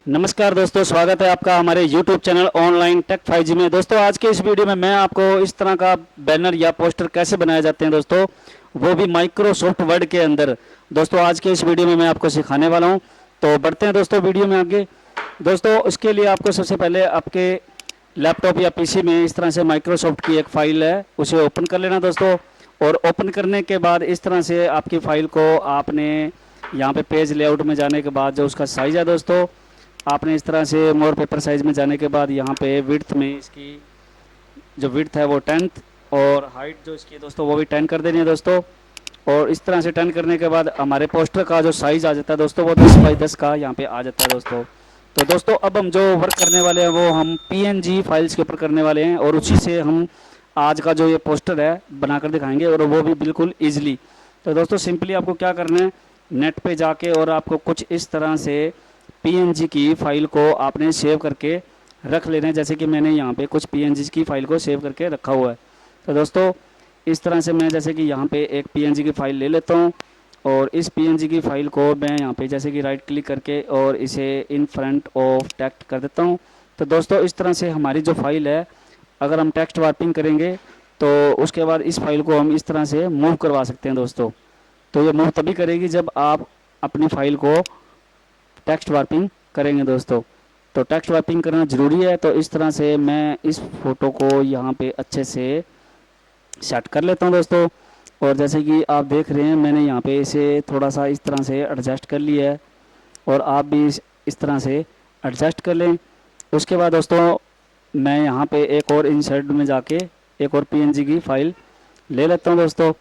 नमस्कार दोस्तों, स्वागत है आपका हमारे YouTube channel online take 5G में। दोस्तों आज के इस वीडियो में मैं आपको इस तरह का बैनर या पोस्टर कैसे बनाए जाते हैं दोस्तों, वो भी माइक्रोसॉफ्ट वर्ड के अंदर। दोस्तों आज के इस वीडियो में मैं आपको सिखाने वाला हूं। तो बढ़ते हैं दोस्तों वीडियो में आगे। दोस्तों उसके लिए आपको सबसे पहले आपके लैपटॉप या पीसी में इस तरह से माइक्रोसॉफ्ट की एक फ़ाइल है, उसे ओपन कर लेना दोस्तों। और ओपन करने के बाद इस तरह से आपकी फ़ाइल को आपने यहाँ पे पेज लेआउट में जाने के बाद जो उसका साइज़ है दोस्तों, आपने इस तरह से मोर पेपर साइज़ में जाने के बाद यहाँ पे विड्थ में इसकी जो विड्थ है वो 10 और हाइट जो इसकी है दोस्तों वो भी 10 कर देनी है दोस्तों। और इस तरह से 10 करने के बाद हमारे पोस्टर का जो साइज़ आ जाता है दोस्तों वो 10 बाई 10 का यहाँ पे आ जाता है दोस्तों। तो दोस्तों अब हम जो वर्क करने वाले हैं वो हम PNG फाइल्स के ऊपर करने वाले हैं, और उसी से हम आज का जो ये पोस्टर है बनाकर दिखाएंगे, और वो भी बिल्कुल ईजिली। तो दोस्तों सिंपली आपको क्या करना है, नेट पे जाके और आपको कुछ इस तरह से PNG की फ़ाइल को आपने सेव करके रख लेना है। जैसे कि मैंने यहाँ पे कुछ PNG की फ़ाइल को सेव करके रखा हुआ है। तो दोस्तों इस तरह से मैं जैसे कि यहाँ पे एक PNG की फ़ाइल ले लेता हूँ, और इस PNG की फ़ाइल को मैं यहाँ पे जैसे कि राइट क्लिक करके और इसे इन फ्रंट ऑफ टेक्स्ट कर देता हूँ। तो दोस्तों इस तरह से हमारी जो फाइल है, अगर हम टेक्स्ट वार्पिंग करेंगे तो उसके बाद इस फाइल को हम इस तरह से मूव करवा सकते हैं दोस्तों। तो ये मूव तभी करेगी जब आप अपनी फ़ाइल को टेक्स्ट वार्पिंग करेंगे दोस्तों। तो टेक्स्ट वार्पिंग करना ज़रूरी है। तो इस तरह से मैं इस फ़ोटो को यहाँ पे अच्छे से सेट कर लेता हूँ दोस्तों। और जैसे कि आप देख रहे हैं मैंने यहाँ पे इसे थोड़ा सा इस तरह से एडजस्ट कर लिया है, और आप भी इस तरह से एडजस्ट कर लें। उसके बाद दोस्तों मैं यहाँ पे एक और इंसर्ट में जाके एक और PNG की फ़ाइल ले लेता हूँ दोस्तों।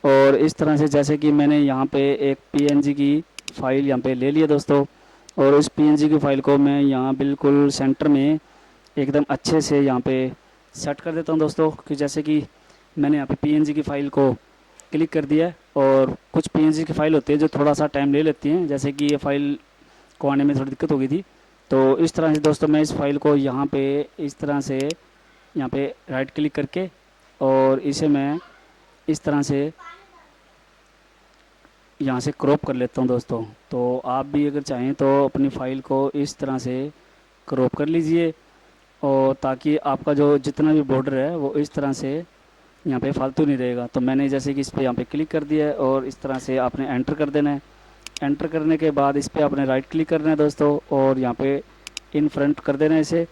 और इस तरह से जैसे कि मैंने यहाँ पे एक PNG की फ़ाइल यहाँ पे ले लिया दोस्तों, और उस PNG की फ़ाइल को मैं यहाँ बिल्कुल सेंटर में एकदम अच्छे से यहाँ पे सेट कर देता हूँ दोस्तों। कि जैसे कि मैंने यहाँ पे PNG की फ़ाइल को क्लिक कर दिया है, और कुछ PNG की फ़ाइल होती है जो थोड़ा सा टाइम ले लेती हैं, जैसे कि ये फ़ाइल को आने में थोड़ी दिक्कत हो गई थी। तो इस तरह से दोस्तों मैं इस फाइल को यहाँ पे इस तरह से यहाँ पे राइट क्लिक करके और इसे मैं इस तरह से यहाँ से क्रॉप कर लेता हूँ दोस्तों। तो आप भी अगर चाहें तो अपनी फ़ाइल को इस तरह से क्रॉप कर लीजिए, और ताकि आपका जो जितना भी बॉर्डर है वो इस तरह से यहाँ पे फालतू नहीं रहेगा। तो मैंने जैसे कि इस पर यहाँ पे क्लिक कर दिया है, और इस तरह से आपने एंटर कर देना है। एंटर करने के बाद इस पर आपने राइट क्लिक करना है दोस्तों, और यहाँ पे इन फ्रंट कर देना है इसे।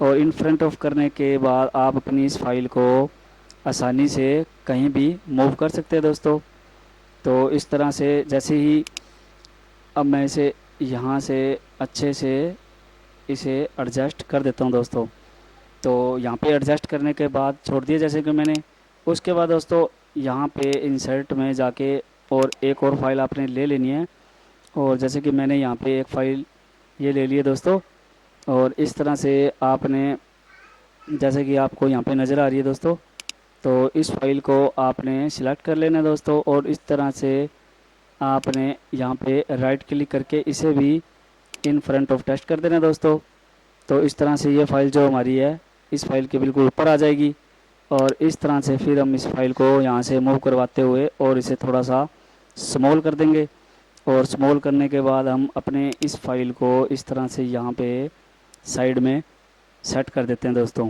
और इन फ्रंट ऑफ करने के बाद आप अपनी इस फाइल को आसानी से कहीं भी मूव कर सकते हैं दोस्तों। तो इस तरह से जैसे ही अब मैं इसे यहाँ से अच्छे से इसे एडजस्ट कर देता हूँ दोस्तों। तो यहाँ पे एडजस्ट करने के बाद छोड़ दिया जैसे कि मैंने। उसके बाद दोस्तों यहाँ पे इंसर्ट में जाके और एक और फाइल आपने ले लेनी है। और जैसे कि मैंने यहाँ पे एक फ़ाइल ये ले ली है दोस्तों, और इस तरह से आपने जैसे कि आपको यहाँ पे नज़र आ रही है दोस्तों, तो इस फाइल को आपने सिलेक्ट कर लेना है दोस्तों। और इस तरह से आपने यहाँ पे राइट क्लिक करके इसे भी इन फ्रंट ऑफ टेक्स्ट कर देना है दोस्तों। तो इस तरह से ये फ़ाइल जो हमारी है इस फाइल के बिल्कुल ऊपर आ जाएगी। और इस तरह से फिर हम इस फाइल को यहाँ से मूव करवाते हुए और इसे थोड़ा सा स्मॉल कर देंगे। और स्मॉल करने के बाद हम अपने इस फाइल को इस तरह से यहाँ पे साइड में सेट कर देते हैं दोस्तों।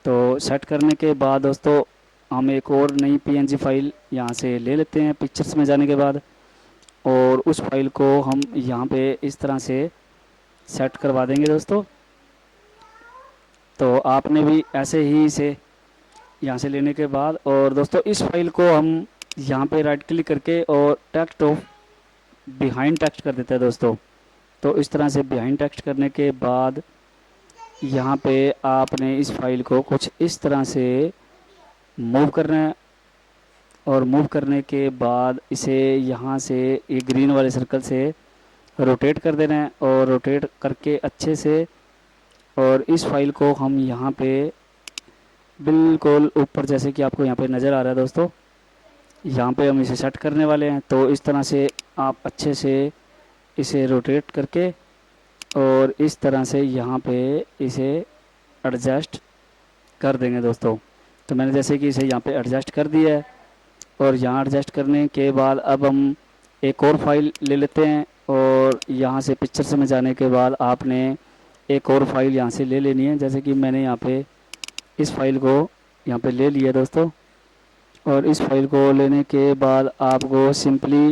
तो सेट करने के बाद दोस्तों हम एक और नई PNG फाइल यहाँ से ले लेते हैं पिक्चर्स में जाने के बाद, और उस फाइल को हम यहाँ पे इस तरह से सेट करवा देंगे दोस्तों। तो आपने भी ऐसे ही इसे यहाँ से लेने के बाद, और दोस्तों इस फाइल को हम यहाँ पे राइट क्लिक करके और टेक्स्ट ऑफ बिहाइंड टेक्स्ट कर देते हैं दोस्तों। तो इस तरह से बिहाइंड टेक्स्ट करने के बाद यहाँ पे आपने इस फाइल को कुछ इस तरह से मूव करना है। और मूव करने के बाद इसे यहाँ से ये ग्रीन वाले सर्कल से रोटेट कर देना है, और रोटेट करके अच्छे से और इस फाइल को हम यहाँ पे बिल्कुल ऊपर जैसे कि आपको यहाँ पे नज़र आ रहा है दोस्तों, यहाँ पे हम इसे सेट करने वाले हैं। तो इस तरह से आप अच्छे से इसे रोटेट करके और इस तरह से यहाँ पे इसे एडजस्ट कर देंगे दोस्तों। तो मैंने जैसे कि इसे यहाँ पे एडजस्ट कर दिया है, और यहाँ एडजस्ट करने के बाद अब हम एक और फाइल ले लेते हैं और यहाँ से पिक्चर्स में जाने के बाद आपने एक और फाइल यहाँ से ले लेनी है। जैसे कि मैंने यहाँ पे इस फाइल को यहाँ पे ले लिया दोस्तों, और इस फाइल को लेने के बाद आपको सिंपली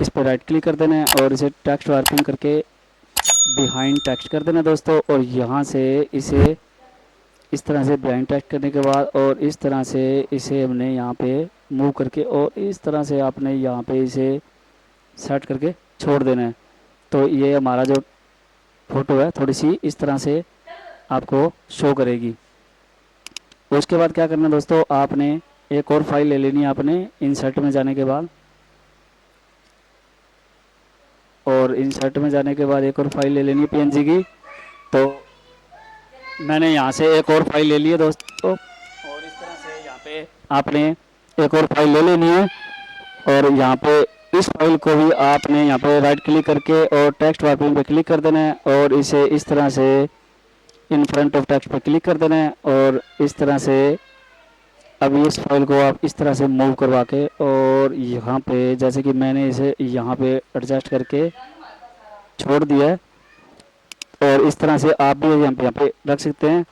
इस पर राइट क्लिक कर देना है और इसे टेक्स्ट वार्पिंग करके बिहाइंड टेक्स्ट कर देना दोस्तों। और यहाँ से इसे इस तरह से बिहाइंड टेक्स्ट करने के बाद और इस तरह से इसे हमने यहाँ पे मूव करके और इस तरह से आपने यहाँ पे इसे सेट करके छोड़ देना है। तो ये हमारा जो फ़ोटो है थोड़ी सी इस तरह से आपको शो करेगी। उसके बाद क्या करना है दोस्तों, आपने एक और फाइल ले लेनी है आपने इंसर्ट में जाने के बाद, और इंसर्ट में जाने के बाद एक और फाइल ले लेनी है पीएनजी की। तो मैंने यहाँ से एक और फाइल ले ली है दोस्तों, और इस तरह से यहाँ पे आपने एक और फाइल ले लेनी है। और यहाँ पे इस फाइल को भी आपने यहाँ पे राइट क्लिक करके और टेक्स्ट वार्पिंग पे क्लिक कर देना है और इसे इस तरह से इन फ्रंट ऑफ टेक्स्ट पे क्लिक कर देना है। और इस तरह से अब इस फाइल को आप इस तरह से मूव करवा के और यहाँ पे जैसे कि मैंने इसे यहाँ पे एडजस्ट करके छोड़ दिया है, और इस तरह से आप भी यहाँ पे रख सकते हैं।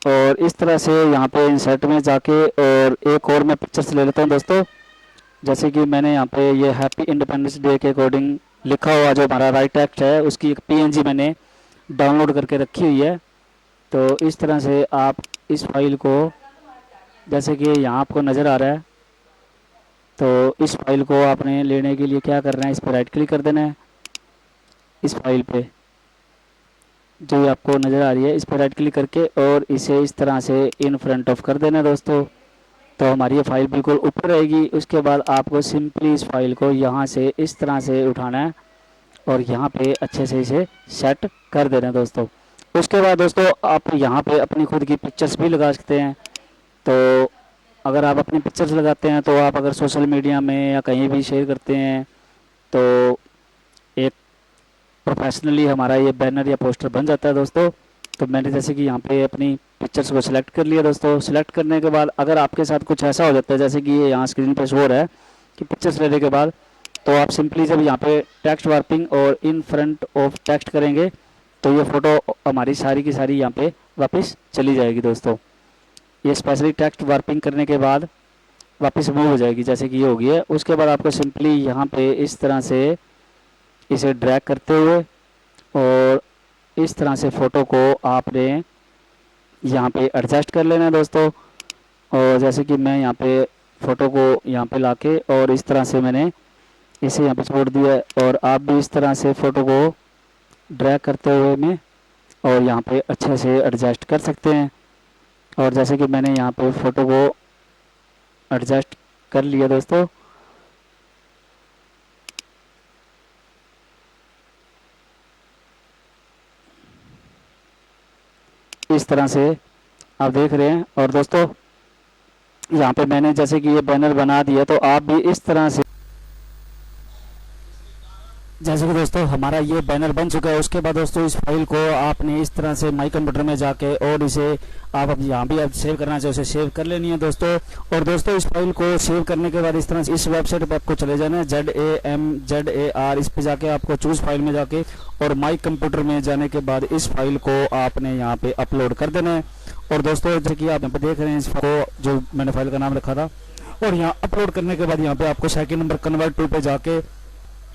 और इस तरह से यहाँ पे इंसर्ट में जाके और एक और मैं पिक्चर्स ले लेता हूँ दोस्तों। जैसे कि मैंने यहाँ पे ये हैप्पी इंडिपेंडेंस डे के अकॉर्डिंग लिखा हुआ जो हमारा राइट टेक्स्ट है उसकी एक पीएनजी मैंने डाउनलोड करके रखी हुई है। तो इस तरह से आप इस फाइल को जैसे कि यहाँ आपको नज़र आ रहा है, तो इस फाइल को आपने लेने के लिए क्या करना है, इस पर राइट क्लिक कर देना है। इस फाइल पे जो आपको नज़र आ रही है इस पर राइट क्लिक करके और इसे इस तरह से इन फ्रंट ऑफ कर देना है दोस्तों। तो हमारी ये फाइल बिल्कुल ऊपर रहेगी। उसके बाद आपको सिंपली इस फाइल को यहाँ से इस तरह से उठाना है और यहाँ पे अच्छे से इसे सेट कर देना है दोस्तों। उसके बाद दोस्तों आप यहाँ पे अपनी खुद की पिक्चर्स भी लगा सकते हैं। तो अगर आप अपनी पिक्चर्स लगाते हैं तो आप अगर सोशल मीडिया में या कहीं भी शेयर करते हैं तो एक प्रोफेशनली हमारा ये बैनर या पोस्टर बन जाता है दोस्तों। तो मैंने जैसे कि यहाँ पे अपनी पिक्चर्स को सिलेक्ट कर लिया दोस्तों। सिलेक्ट करने के बाद अगर आपके साथ कुछ ऐसा हो जाता है जैसे कि ये यहाँ स्क्रीन पे शो हो रहा है कि पिक्चर्स लेने के बाद, तो आप सिंपली जब यहाँ पे टेक्स्ट वार्पिंग और इन फ्रंट ऑफ टेक्स्ट करेंगे तो ये फ़ोटो हमारी सारी की सारी यहाँ पे वापस चली जाएगी दोस्तों। ये स्पेशली टेक्स्ट वार्पिंग करने के बाद वापस मूव हो जाएगी जैसे कि ये हो गई है। उसके बाद आपको सिंपली यहाँ पे इस तरह से इसे ड्रैग करते हुए और इस तरह से फ़ोटो को आपने यहाँ पे एडजस्ट कर लेना है दोस्तों। और जैसे कि मैं यहाँ पे फ़ोटो को यहाँ पे लाके और इस तरह से मैंने इसे यहाँ पे छोड़ दिया है, और आप भी इस तरह से फ़ोटो को ड्रैग करते हुए में और यहाँ पे अच्छे से एडजस्ट कर सकते हैं। और जैसे कि मैंने यहाँ पे फ़ोटो को एडजस्ट कर लिया दोस्तों। इस तरह से आप देख रहे हैं। और दोस्तों यहाँ पे मैंने जैसे कि ये बैनर बना दिया, तो आप भी इस तरह से जैसे कि दोस्तों हमारा ये बैनर बन चुका है। उसके बाद दोस्तों इस फाइल को आपने इस तरह से माई कंप्यूटर में जाके और इसे आप यहाँ भी आप सेव करना चाहे उसे सेव कर लेनी है दोस्तों। और दोस्तों इस फाइल को सेव करने के बाद इस तरह से इस वेबसाइट पे आपको चले जाना है ZAMZAR। इस पे जाके आपको चूज फाइल में जाके और माई कंप्यूटर में जाने के बाद इस फाइल को आपने यहाँ पे अपलोड कर देना है। और दोस्तों जैसे कि आप यहाँ पे देख रहे हैं इस फाइल को जो मैंने फाइल का नाम रखा था, और यहाँ अपलोड करने के बाद यहाँ पे आपको सेकंड नंबर कन्वर्ट टू पे जाके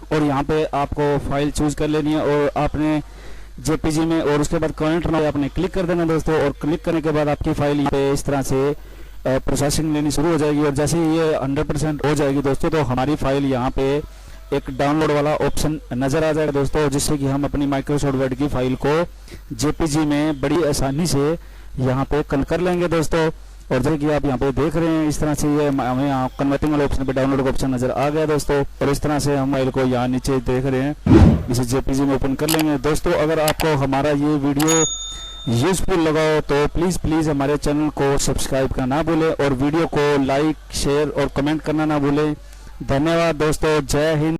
और यहाँ पे आपको फाइल चूज कर लेनी है और आपने जेपीजी में, और उसके बाद कनेक्ट में आपने क्लिक कर देना दोस्तों। और क्लिक करने के बाद आपकी फाइल यहाँ पे इस तरह से प्रोसेसिंग लेनी शुरू हो जाएगी। और जैसे ही ये 100% हो जाएगी दोस्तों तो हमारी फाइल यहाँ पे एक डाउनलोड वाला ऑप्शन नज़र आ जाएगा दोस्तों, जिससे कि हम अपनी माइक्रोसॉफ्ट वर्ड की फाइल को जेपीजी में बड़ी आसानी से यहाँ पे कन्वर्ट कर लेंगे दोस्तों। और जैसे कि आप यहाँ पे देख रहे हैं इस तरह से ये हमें यहाँ कन्वर्टिंग वाले ऑप्शन पे डाउनलोड का ऑप्शन नजर आ गया दोस्तों। और इस तरह से हम फाइल को यहाँ नीचे देख रहे हैं, इसे जेपीजी में ओपन कर लेंगे दोस्तों। अगर आपको हमारा ये वीडियो यूजफुल लगा हो तो प्लीज़ हमारे चैनल को सब्सक्राइब करना ना भूलें और वीडियो को लाइक शेयर और कमेंट करना ना भूलें। धन्यवाद दोस्तों, जय हिंद।